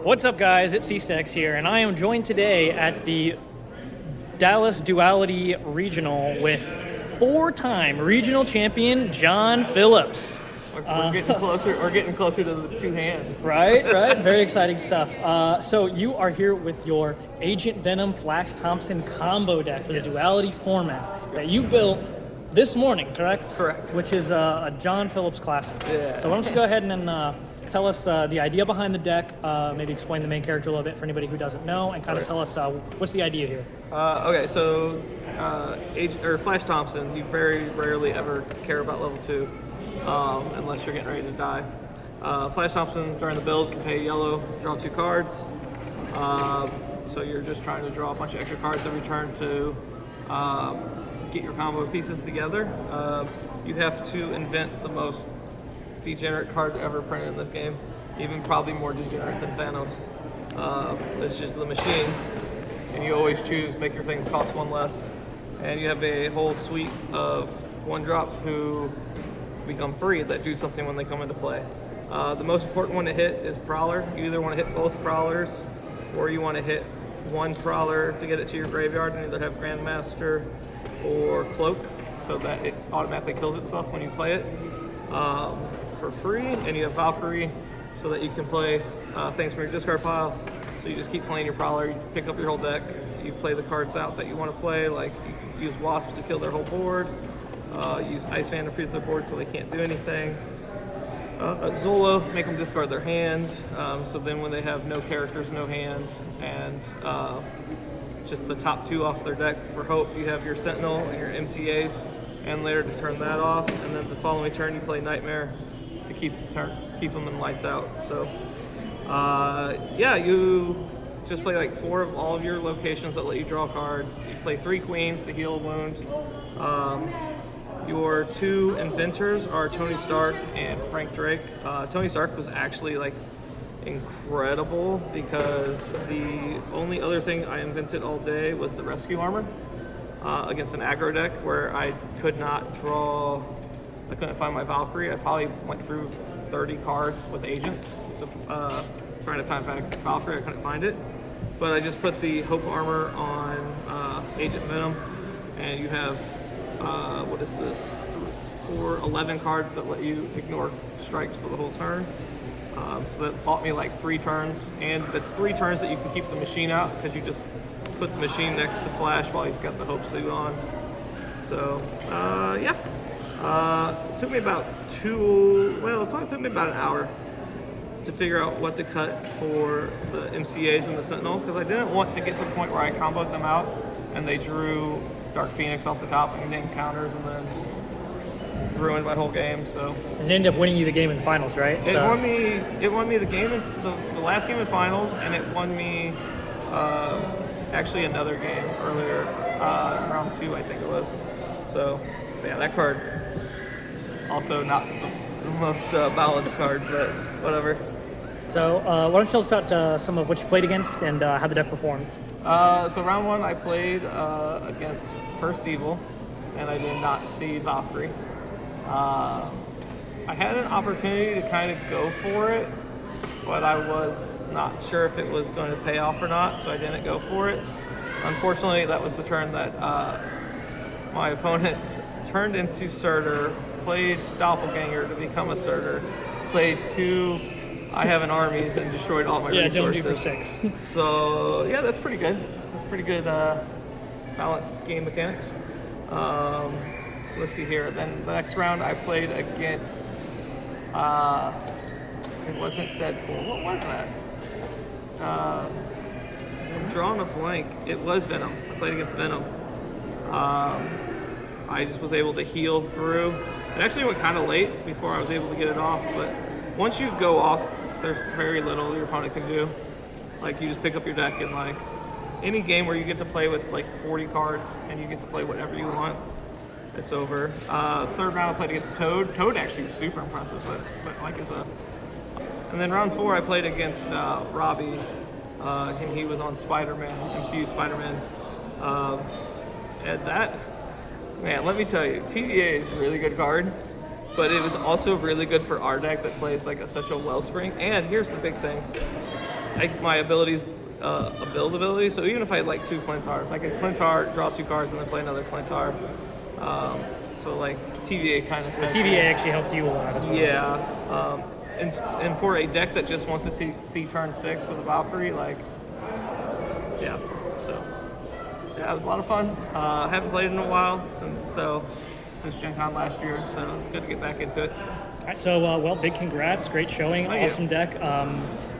What's up, guys? It's C-Stacks here, and I am joined today at the Dallas Duality Regional with four-time regional champion John Phillips. We're getting closer. We're getting closer to the two hands. Right. Very exciting stuff. So you are here with your Agent Venom Flash Thompson combo deck for the Duality format that you built this morning, correct? Correct. Which is a John Phillips classic. Yeah. So why don't you go ahead and tell us the idea behind the deck, maybe explain the main character a little bit for anybody who doesn't know, and kind of tell us what's the idea here. Okay, so Flash Thompson, you very rarely ever care about level 2 unless you're getting ready to die. Flash Thompson during the build can pay yellow, draw 2 cards. So you're just trying to draw a bunch of extra cards every turn to get your combo pieces together. You have to invent the most degenerate card ever printed in this game, even probably more degenerate than Thanos. It's just the machine, and you always choose make your things cost 1 less, and you have a whole suite of 1-drops who become free that do something when they come into play. The most important one to hit is Prowler. You either want to hit both Prowlers, or you want to hit 1 Prowler to get it to your graveyard and either have Grandmaster or Cloak, so that it automatically kills itself when you play it for free. And you have Valkyrie, so that you can play things from your discard pile. So you just keep playing your Prowler, you pick up your whole deck, you play the cards out that you want to play, like you can use Wasps to kill their whole board, use Iceman to freeze their board so they can't do anything. Zolo, make them discard their hands, so then when they have no characters, no hands, and just the top 2 off their deck for Hope, you have your Sentinel and your MCAs, and later to turn that off, and then the following turn you play Nightmare to keep them in lights out. So you just play like 4 of all of your locations that let you draw cards. You play 3 Queens to heal a wound. Your 2 inventors are Tony Stark and Frank Drake. Tony Stark was actually like incredible because the only other thing I invented all day was the rescue armor against an aggro deck where I could not draw. I couldn't find my Valkyrie. I probably went through 30 cards with agents trying to find Valkyrie. I couldn't find it, but I just put the Hope armor on Agent Venom, and you have what is this? 11 cards that let you ignore strikes for the whole turn. So that bought me like 3 turns, and that's 3 turns that you can keep the machine out because you just put the machine next to Flash while he's got the Hope suit on. So it took me about it probably took me about an hour to figure out what to cut for the MCAs and the Sentinel, because I didn't want to get to the point where I comboed them out and they drew Dark Phoenix off the top and named counters and then ruined my whole game. So it ended up winning you the game in the finals, right? It won me the game in the last game in finals, and it won me actually another game earlier, round 2 I think it was. So yeah, that card also not the most balanced card, but whatever. So why don't you tell us about some of what you played against and how the deck performed? So round 1 I played against First Evil, and I did not see Valkyrie. I had an opportunity to kind of go for it, but I was not sure if it was going to pay off or not, so I didn't go for it. Unfortunately, that was the turn that my opponent turned into Surtur, played Doppelganger to become a Surtur, played 2 I have an armies, and destroyed all my resources. Don't do for 6. So yeah, that's pretty good. That's pretty good balanced game mechanics. Let's see here. Then the next round I played against. It wasn't Deadpool. What was that? I'm drawing a blank. It was Venom. I played against Venom. I just was able to heal through. It actually went kind of late before I was able to get it off, but once you go off, there's very little your opponent can do. Like, you just pick up your deck, and like any game where you get to play with like 40 cards and you get to play whatever you want, it's over. Third round I played against Toad. Toad actually was super impressive, but like and then round 4 I played against Robbie, and he was on Spider-Man, MCU Spider-Man. And that, man, let me tell you, TVA is a really good card. but it was also really good for our deck that plays like such a wellspring. And here's the big thing. my abilities, a build ability. So even if I had like 2 Clintars, I could Clintar, draw 2 cards, and then play another Clintar. So like TVA kind of. TVA actually helped you a lot as well. Yeah. And for a deck that just wants to see turn 6 with a Valkyrie, like, yeah. So yeah, it was a lot of fun. Haven't played in a while since Gen Con last year, so it's good to get back into it. All right, so well, big congrats, great showing, Thank you. awesome deck.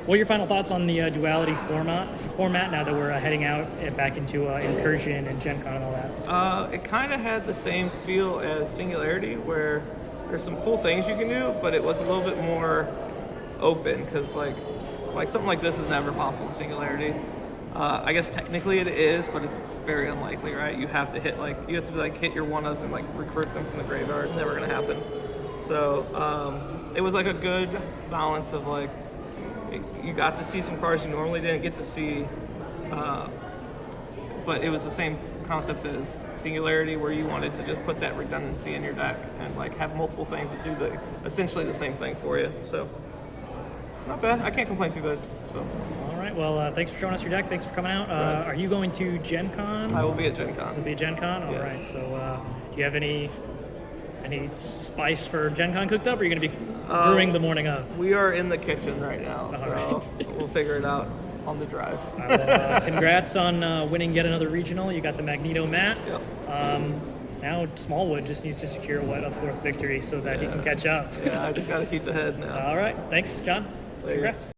What are your final thoughts on the Duality format now that we're heading out and back into Incursion and Gen Con and all that? It kind of had the same feel as Singularity, where there's some cool things you can do, but it was a little bit more open, because like something like this is never possible in Singularity. I guess technically it is, but it's very unlikely, right? You have to hit hit your one-ofs and like recruit them from the graveyard. Never gonna happen. So it was like a good balance of like, you got to see some cards you normally didn't get to see, but it was the same concept as Singularity, where you wanted to just put that redundancy in your deck and like have multiple things that do essentially the same thing for you. So not bad. I can't complain too good. So. All right. Well, thanks for showing us your deck. Thanks for coming out. Right. Are you going to Gen Con? I will be at Gen Con. You'll be at Gen Con? All Yes. right. So do you have any spice for Gen Con cooked up, or are you going to be brewing the morning of? We are in the kitchen right now, so right. we'll figure it out on the drive. Well, congrats on winning yet another regional. You got the Magneto mat. Yep. Now Smallwood just needs to secure a 4th victory so that he can catch up. Yeah, I just got to keep the head now. All right. Thanks, John. Later. Congrats.